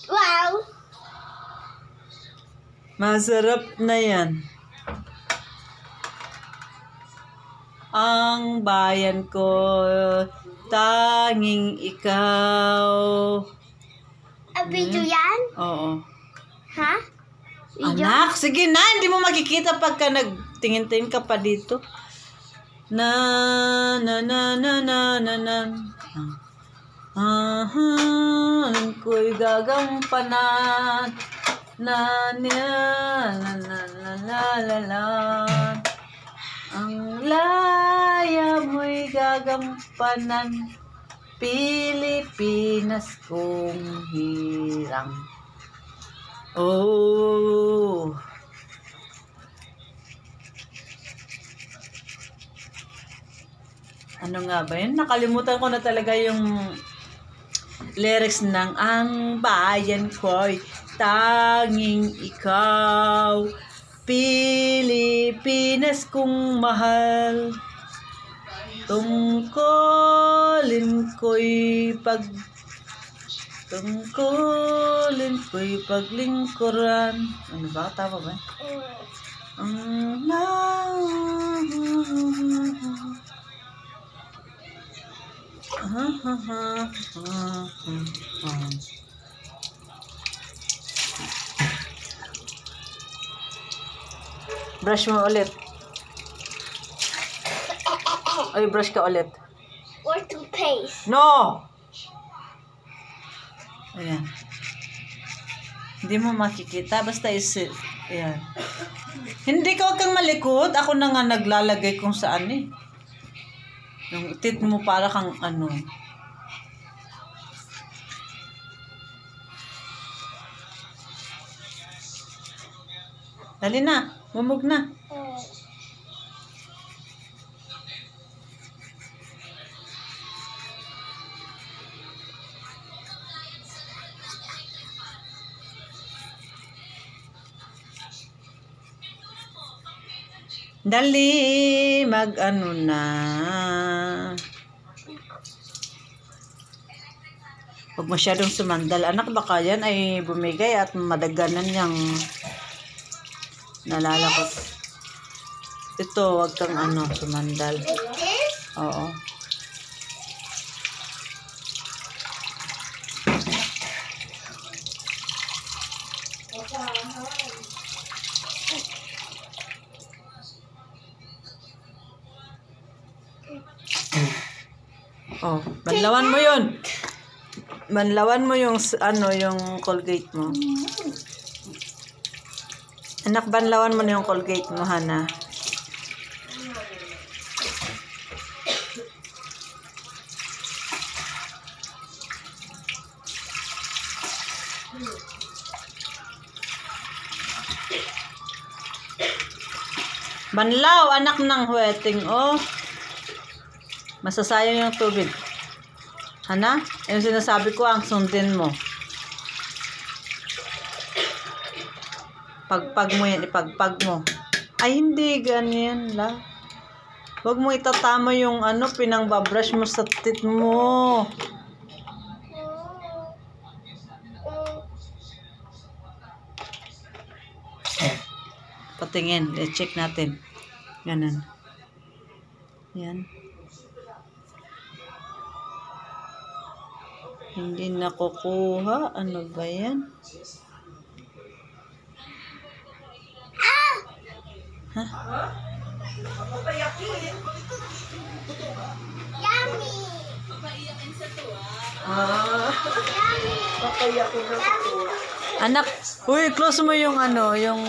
Wow! Masarap na yan. Ang bayan ko, tanging ikaw. Video yan? Oo. Ha? Video? Anak, sige na. Hindi mo makikita pagka nagtingin-tingin ka pa dito. Na na na na na na na. Ko'y gagampanan. Na na na na na la la la. Ang laya mo'y gagampanan. Pilipinas kong hirang. Oh. Ano nga ba yun? Nakalimutan ko na talaga yung lyrics ng Ang bayan ko'y tanging ikaw. Pilipinas kong mahal. Tungkulin ko'y paglingkuran. Ano ba? Tama ba? Brush mo ulit. Ay, brush ka ulit. Or toothpaste. No! Ayan. Hindi mo makikita. Basta isit. Ayan. Hindi ka, huwag kang malikot. Ako na nga naglalagay kung saan eh. Yung tit mo para kang ano. Dali na. Mumog na. Dali, mag-ano na. Huwag masyadong sumandal. Anak, baka yan ay bumigay at madaganan niyang nalalakot. Ito, huwag kang ano, sumandal. Oo. Oh, banlawan mo yun. Banlawan mo yung ano, yung Colgate mo. Anak, banlawan mo na yung Colgate mo, Hana. Banlaw, anak ng huweting, oh. Masasayang yung tubig. Hana? Yung sinasabi ko, ang sundin mo. Pagpag mo yan, ipagpag mo. Ay, hindi, ganyan lang. Huwag mo itatama yung ano, pinangbabrush mo sa tit mo. Patingin, i-check natin. Ganun. Yan. Hindi nakukuha. Ano ba yan? Ha? Yummy! Anak, uy, close mo yung ano, yung